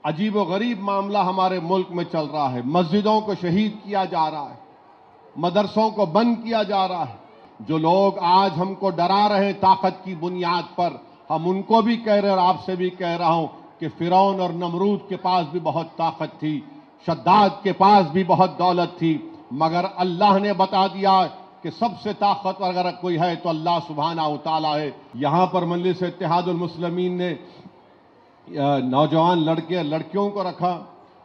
عجیب و غریب معاملہ ہمارے ملک میں چل رہا ہے. مسجدوں کو شہید کیا جا رہا ہے, مدرسوں کو بند کیا جا رہا ہے. جو لوگ آج ہم کو ڈرا رہے ہیں طاقت کی بنیاد پر, ہم ان کو بھی کہہ رہے ہیں اور آپ سے بھی کہہ رہا ہوں کہ فرعون اور نمرود کے پاس بھی بہت طاقت تھی, شداد کے پاس بھی بہت دولت تھی, مگر اللہ نے بتا دیا کہ سب سے طاقتور اگر کوئی ہے تو اللہ سبحانہ و تعالیٰ ہے. یہاں پر مجلس اتحاد المسلمین نے نوجوان لڑکے لڑکیوں کو رکھا,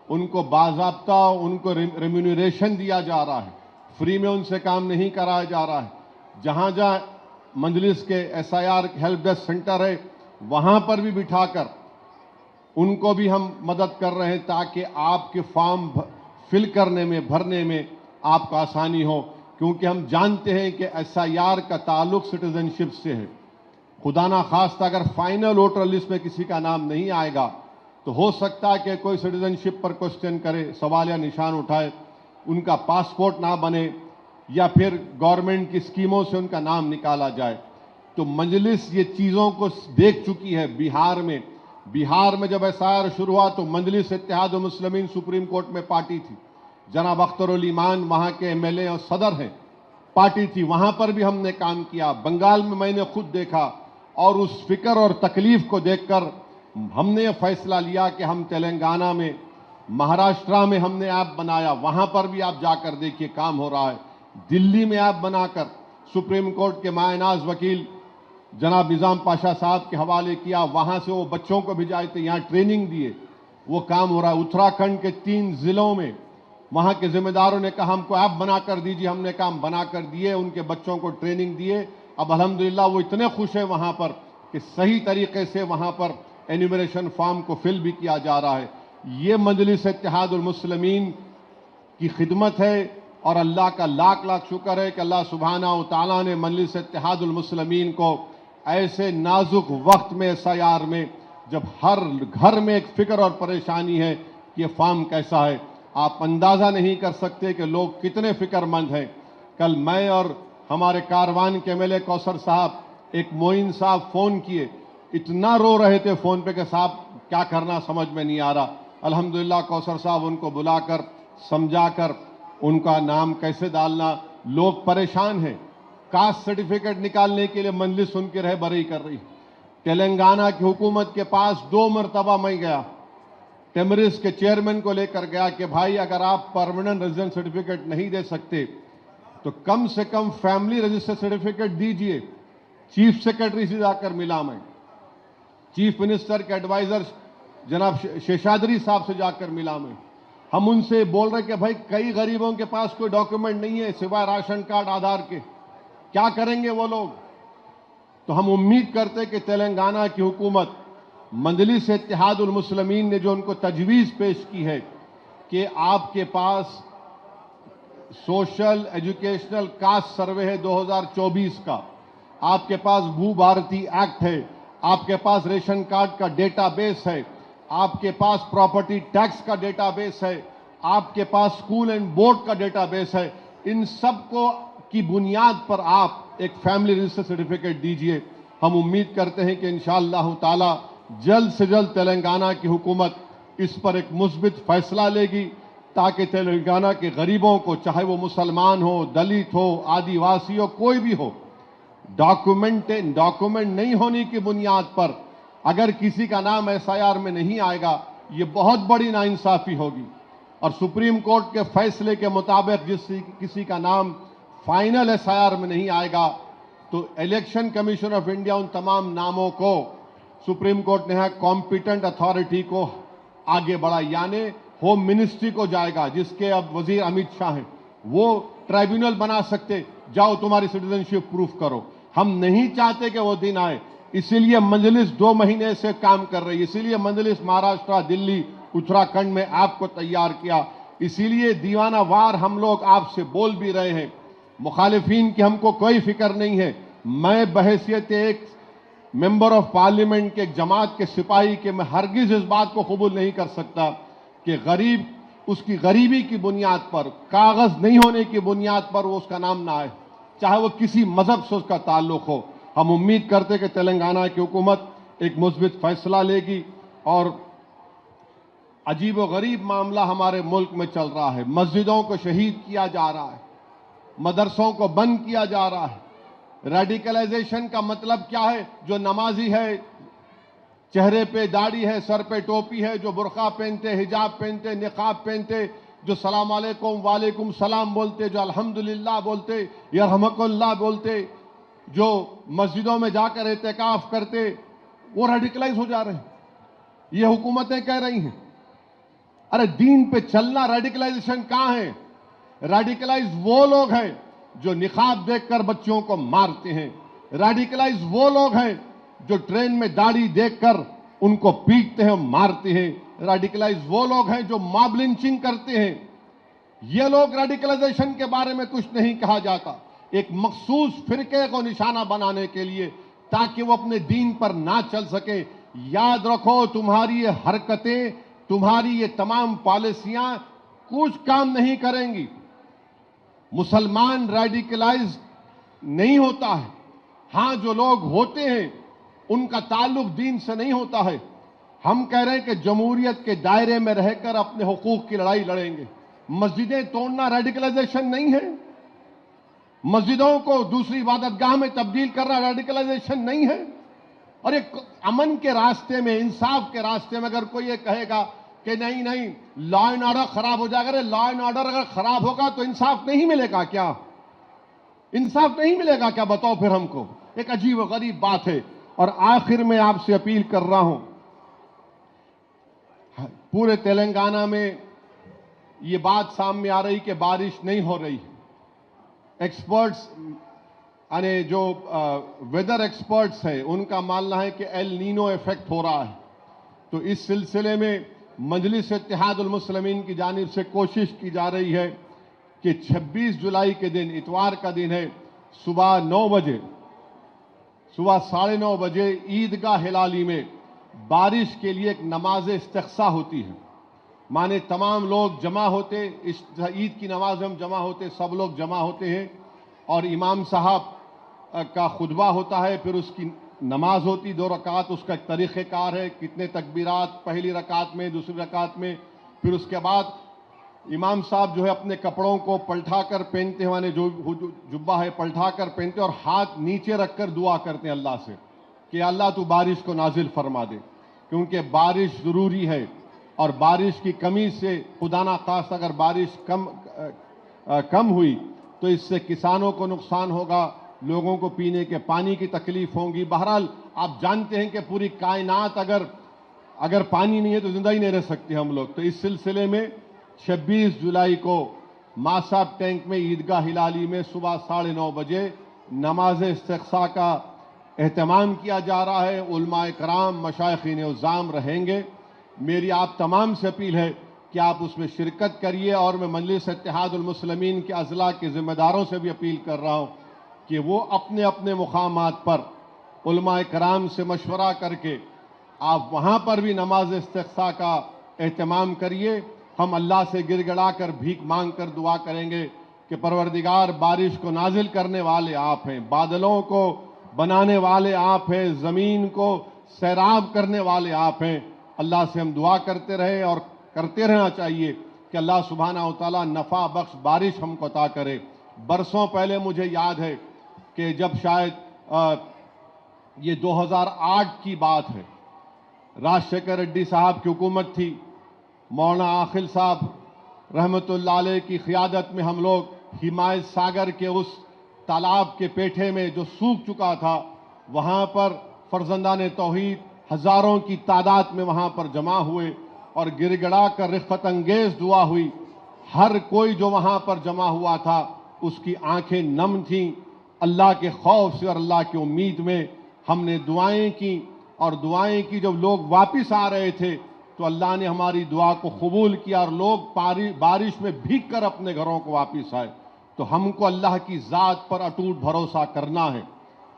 ان کو باضابطہ ان کو ریمونریشن دیا جا رہا ہے, فری میں ان سے کام نہیں کرایا جا رہا ہے. جہاں جہاں مجلس کے SIR ہیلپ ڈیسک سینٹر ہے وہاں پر بھی بٹھا کر ان کو بھی ہم مدد کر رہے ہیں تاکہ آپ کے فارم فل کرنے میں بھرنے میں آپ کو آسانی ہو, کیونکہ ہم جانتے ہیں کہ SIR کا تعلق سٹیزن شپ سے ہے. خدا نہ خواستہ اگر فائنل ووٹر لسٹ میں کسی کا نام نہیں آئے گا تو ہو سکتا ہے کہ کوئی سٹیزن شپ پر کوشچن کرے, سوال یا نشان اٹھائے, ان کا پاسپورٹ نہ بنے یا پھر گورنمنٹ کی اسکیموں سے ان کا نام نکالا جائے. تو مجلس یہ چیزوں کو دیکھ چکی ہے. بہار میں جب SIR شروع ہوا تو مجلس اتحاد المسلمین سپریم کورٹ میں پارٹی تھی, جناب اختر الایمان وہاں کے MLA اور صدر ہیں, پارٹی تھی, وہاں پر بھی ہم نے کام کیا. بنگال میں نے خود دیکھا اور اس فکر اور تکلیف کو دیکھ کر ہم نے یہ فیصلہ لیا کہ ہم تلنگانہ میں, مہاراشٹرا میں ہم نے ایپ بنایا, وہاں پر بھی آپ جا کر دیکھیے کام ہو رہا ہے. دلی میں ایپ بنا کر سپریم کورٹ کے مایہ ناز وکیل جناب نظام پاشا صاحب کے حوالے کیا, وہاں سے وہ بچوں کو بھیجائے تھے, یہاں ٹریننگ دیے, وہ کام ہو رہا ہے. اتراکھنڈ کے 3 ضلعوں میں وہاں کے ذمہ داروں نے کہا ہم کو ایپ بنا کر دیجیے, ہم نے کام بنا کر دیے, ان کے بچوں کو ٹریننگ دیے. اب الحمدللہ وہ اتنے خوش ہیں وہاں پر کہ صحیح طریقے سے وہاں پر انیمریشن فارم کو فل بھی کیا جا رہا ہے. یہ مجلس اتحاد المسلمین کی خدمت ہے اور اللہ کا لاکھ لاکھ شکر ہے کہ اللہ سبحانہ و تعالیٰ نے مجلس اتحاد المسلمین کو ایسے نازک وقت میں SIR میں, جب ہر گھر میں ایک فکر اور پریشانی ہے کہ یہ فارم کیسا ہے, آپ اندازہ نہیں کر سکتے کہ لوگ کتنے فکر مند ہیں. کل میں اور ہمارے کاروان کے MLA کوثر صاحب, ایک معین صاحب فون کیے, اتنا رو رہے تھے فون پہ کہ صاحب کیا کرنا سمجھ میں نہیں آ رہا. الحمدللہ کوثر صاحب ان کو بلا کر سمجھا کر ان کا نام کیسے ڈالنا, لوگ پریشان ہیں. کاسٹ سرٹیفکیٹ نکالنے کے لیے مجلس ان کی رہبری کر رہی. تلنگانہ کی حکومت کے پاس 2 مرتبہ میں گیا, ٹیمرس کے چیئرمین کو لے کر گیا کہ بھائی اگر آپ پرماننٹ ریزیڈنٹ سرٹیفکیٹ نہیں دے سکتے تو کم سے کم فیملی رجسٹر سرٹیفکیٹ دیجئے. چیف سیکرٹری سے جا کر ملا میں, چیف منسٹر کے ایڈوائزر جناب شیشادری صاحب سے جا کر ملا میں. ہم ان سے بول رہے کہ بھائی کئی غریبوں کے پاس کوئی ڈاکیومنٹ نہیں ہے سوائے راشن کارڈ آدھار کے, کیا کریں گے وہ لوگ. تو ہم امید کرتے کہ تلنگانہ کی حکومت, مجلس اتحاد المسلمین نے جو ان کو تجویز پیش کی ہے کہ آپ کے پاس سوشل ایجوکیشنل کاسٹ سروے ہے 2024 کا, آپ کے پاس بھو بھارتی ایکٹ ہے, آپ کے پاس ریشن کارڈ کا ڈیٹا بیس ہے, آپ کے پاس پراپرٹی ٹیکس کا ڈیٹا بیس ہے, آپ کے پاس اسکول اینڈ بورڈ کا ڈیٹا بیس ہے, ان سب کو کی بنیاد پر آپ ایک فیملی رجسٹر سرٹیفکیٹ دیجئے. ہم امید کرتے ہیں کہ انشاءاللہ تعالی جلد سے جلد تلنگانہ کی حکومت اس پر ایک مثبت فیصلہ لے گی تاکہ تلنگانہ کے غریبوں کو, چاہے وہ مسلمان ہو, دلت ہو, آدیواسی ہو, کوئی بھی ہو, ڈاکومنٹ نہیں ہونے کی بنیاد پر اگر کسی کا نام SIR میں نہیں آئے گا یہ بہت بڑی ناانصافی ہوگی. اور سپریم کورٹ کے فیصلے کے مطابق کسی کا نام فائنل SIR میں نہیں آئے گا تو الیکشن کمیشن آف انڈیا ان تمام ناموں کو سپریم کورٹ نے کمپیٹنٹ اتھارٹی کو آگے بڑھا, یعنی ہوم منسٹری کو جائے گا, جس کے اب وزیر امت شاہ ہیں, وہ ٹرائیبیونل بنا سکتے, جاؤ تمہاری سٹیزن شپ پروف کرو. ہم نہیں چاہتے کہ وہ دن آئے, اسی لیے مجلس 2 مہینے سے کام کر رہی ہے, اسی لیے مجلس مہاراشٹرا, دلی, اتراکھنڈ میں آپ کو تیار کیا, اسی لیے دیوانہ وار ہم لوگ آپ سے بول بھی رہے ہیں. مخالفین کی ہم کو کوئی فکر نہیں ہے. میں بحیثیت ایک ممبر آف پارلیمنٹ کے ایک جماعت کے سپاہی کے میں ہرگز اس بات کو قبول نہیں کر سکتا کہ غریب اس کی غریبی کی بنیاد پر, کاغذ نہیں ہونے کی بنیاد پر وہ اس کا نام نہ آئے, چاہے وہ کسی مذہب سے اس کا تعلق ہو. ہم امید کرتے کہ تلنگانہ کی حکومت ایک مثبت فیصلہ لے گی اور عجیب و غریب معاملہ ہمارے ملک میں چل رہا ہے. مسجدوں کو شہید کیا جا رہا ہے, مدرسوں کو بند کیا جا رہا ہے. ریڈیکلائزیشن کا مطلب کیا ہے؟ جو نمازی ہے, چہرے پہ داڑھی ہے, سر پہ ٹوپی ہے, جو برقع پہنتے, حجاب پہنتے, نقاب پہنتے, جو سلام علیکم وعلیکم سلام بولتے, جو الحمدللہ بولتے, یرحمک اللہ بولتے, جو مسجدوں میں جا کر اعتکاف کرتے, وہ ریڈیکلائز ہو جا رہے ہیں. یہ حکومتیں کہہ رہی ہیں. ارے دین پہ چلنا ریڈیکلائزیشن کہاں ہے؟ ریڈیکلائز وہ لوگ ہیں جو نقاب دیکھ کر بچوں کو مارتے ہیں. ریڈیکلائز وہ لوگ ہیں جو ٹرین میں داڑھی دیکھ کر ان کو پیٹتے ہیں, مارتے ہیں. ریڈیکلائز وہ لوگ ہیں جو ماب لنچنگ کرتے ہیں. یہ لوگ ریڈیکلائزیشن کے بارے میں کچھ نہیں کہا جاتا. ایک مخصوص فرقے کو نشانہ بنانے کے لیے, تاکہ وہ اپنے دین پر نہ چل سکے. یاد رکھو, تمہاری یہ حرکتیں, تمہاری یہ تمام پالیسیاں کچھ کام نہیں کریں گی. مسلمان ریڈیکلائز نہیں ہوتا ہے. ہاں, جو لوگ ہوتے ہیں ان کا تعلق دین سے نہیں ہوتا ہے. ہم کہہ رہے ہیں کہ جمہوریت کے دائرے میں رہ کر اپنے حقوق کی لڑائی لڑیں گے. مسجدیں توڑنا ریڈیکلائزیشن نہیں ہے. مسجدوں کو دوسری عبادت گاہ میں تبدیل کرنا ریڈیکلائزیشن نہیں ہے. اور ایک امن کے راستے میں, انصاف کے راستے میں اگر کوئی یہ کہے گا کہ نہیں نہیں لا اینڈ آرڈر خراب ہو جائے گا, لا اینڈ آرڈر اگر خراب ہوگا تو انصاف نہیں ملے گا کیا؟ انصاف نہیں ملے گا کیا؟ بتاؤ پھر ہم کو. ایک عجیب و غریب بات ہے. اور آخر میں آپ سے اپیل کر رہا ہوں, پورے تلنگانہ میں یہ بات سامنے آ رہی کہ بارش نہیں ہو رہی. ایکسپرٹس یعنی جو ویدر ایکسپرٹس ہیں ان کا ماننا ہے کہ ایل نینو ایفیکٹ ہو رہا ہے. تو اس سلسلے میں مجلس اتحاد المسلمین کی جانب سے کوشش کی جا رہی ہے کہ 26 جولائی کے دن, اتوار کا دن ہے, صبح 9 بجے, صبح 9:30 بجے عیدگاہ ہلالی میں بارش کے لیے ایک نماز استسقاء ہوتی ہے. مانے تمام لوگ جمع ہوتے, اس عید کی نماز ہم جمع ہوتے, سب لوگ جمع ہوتے ہیں, اور امام صاحب کا خطبہ ہوتا ہے, پھر اس کی نماز ہوتی 2 رکعت. اس کا ایک طریقہ کار ہے, کتنے تکبیرات پہلی رکعت میں, دوسری رکعت میں. پھر اس کے بعد امام صاحب جو ہے اپنے کپڑوں کو پلٹا کر پہنتے ہیں, مانے جو جبہ ہے پلٹا کر پہنتے, اور ہاتھ نیچے رکھ کر دعا کرتے ہیں اللہ سے کہ اللہ تو بارش کو نازل فرما دے, کیونکہ بارش ضروری ہے. اور بارش کی کمی سے خدا نخواستہ اگر بارش کم ہوئی تو اس سے کسانوں کو نقصان ہوگا, لوگوں کو پینے کے پانی کی تکلیف ہوگی. بہرحال آپ جانتے ہیں کہ پوری کائنات اگر پانی نہیں ہے تو زندہ ہی نہیں رہ سکتے ہم لوگ. تو اس سلسلے میں 26 جولائی کو ماساب ٹینک میں عیدگاہ ہلالی میں صبح 9:30 بجے نماز استسقاء کا اہتمام کیا جا رہا ہے. علماء کرام, مشائخین عظام رہیں گے. میری آپ تمام سے اپیل ہے کہ آپ اس میں شرکت کریے. اور میں مجلس اتحاد المسلمین کے اضلاع کے ذمہ داروں سے بھی اپیل کر رہا ہوں کہ وہ اپنے اپنے مقامات پر علماء کرام سے مشورہ کر کے آپ وہاں پر بھی نماز استسقاء کا اہتمام کریے. ہم اللہ سے گر گڑا کر بھیک مانگ کر دعا کریں گے کہ پروردگار, بارش کو نازل کرنے والے آپ ہیں, بادلوں کو بنانے والے آپ ہیں, زمین کو سیراب کرنے والے آپ ہیں. اللہ سے ہم دعا کرتے رہے اور کرتے رہنا چاہیے کہ اللہ سبحانہ و تعالیٰ نفع بخش بارش ہم کو عطا کرے. برسوں پہلے مجھے یاد ہے کہ جب شاید یہ 2008 کی بات ہے, راجشیکھر ریڈی صاحب کی حکومت تھی. مولانا عاقل صاحب رحمت اللہ علیہ کی قیادت میں ہم لوگ ہمایت ساگر کے اس تالاب کے پیٹھے میں جو سوکھ چکا تھا, وہاں پر فرزندان توحید ہزاروں کی تعداد میں وہاں پر جمع ہوئے اور گر گڑا کر رفقت انگیز دعا ہوئی. ہر کوئی جو وہاں پر جمع ہوا تھا اس کی آنکھیں نم تھیں. اللہ کے خوف سے اور اللہ کی امید میں ہم نے دعائیں کی, اور دعائیں کی جب لوگ واپس آ رہے تھے تو اللہ نے ہماری دعا کو قبول کیا اور لوگ بارش میں بھیگ کر اپنے گھروں کو واپس آئے. تو ہم کو اللہ کی ذات پر اٹوٹ بھروسہ کرنا ہے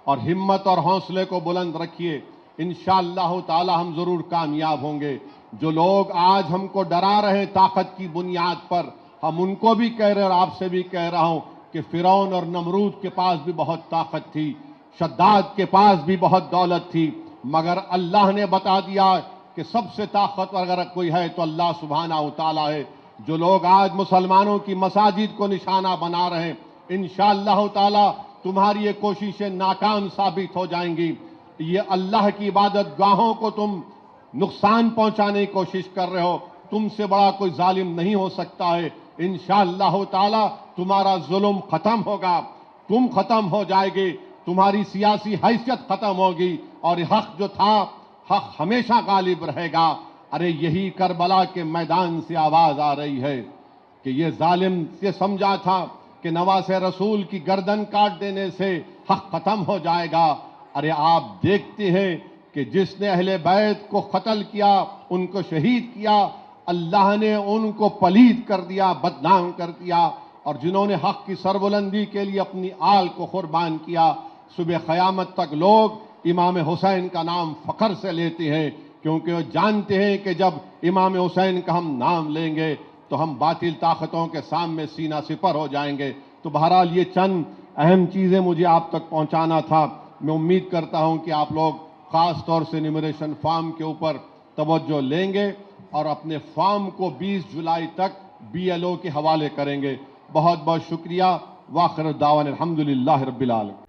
اور ہمت اور حوصلے کو بلند رکھیے. انشاءاللہ تعالی ہم ضرور کامیاب ہوں گے. جو لوگ آج ہم کو ڈرا رہے ہیں طاقت کی بنیاد پر, ہم ان کو بھی کہہ رہے ہیں اور آپ سے بھی کہہ رہا ہوں کہ فرعون اور نمرود کے پاس بھی بہت طاقت تھی, شداد کے پاس بھی بہت دولت تھی, مگر اللہ نے بتا دیا کہ کہ سب سے طاقتور اگر کوئی ہے تو اللہ سبحانہ و تعالیٰ ہے. جو لوگ آج مسلمانوں کی مساجد کو نشانہ بنا رہے ہیں، انشاءاللہ تعالیٰ تمہاری یہ کوششیں ناکام ثابت ہو جائیں گی. یہ اللہ کی عبادت گاہوں کو تم نقصان پہنچانے کی کوشش کر رہے ہو. تم سے بڑا کوئی ظالم نہیں ہو سکتا ہے. انشاءاللہ تعالیٰ تمہارا ظلم ختم ہوگا، تم ختم ہو جائے گی، تمہاری سیاسی حیثیت ختم ہوگی، اور حق جو تھا، حق ہمیشہ غالب رہے گا. ارے یہی کربلا کے میدان سے آواز آ رہی ہے کہ یہ ظالم یہ سمجھا تھا کہ نواسہ رسول کی گردن کاٹ دینے سے حق ختم ہو جائے گا. ارے آپ دیکھتے ہیں کہ جس نے اہل بیت کو قتل کیا، ان کو شہید کیا، اللہ نے ان کو پلید کر دیا، بدنام کر دیا. اور جنہوں نے حق کی سربلندی کے لیے اپنی آل کو قربان کیا، صبح قیامت تک لوگ امام حسین کا نام فخر سے لیتے ہیں، کیونکہ وہ جانتے ہیں کہ جب امام حسین کا ہم نام لیں گے تو ہم باطل طاقتوں کے سامنے سینہ سپر ہو جائیں گے. تو بہرحال یہ چند اہم چیزیں مجھے آپ تک پہنچانا تھا. میں امید کرتا ہوں کہ آپ لوگ خاص طور سے انیمریشن فارم کے اوپر توجہ لیں گے اور اپنے فارم کو 20 جولائی تک BLO کے حوالے کریں گے. بہت بہت شکریہ. وآخر دعوانا الحمدللہ رب العالمین.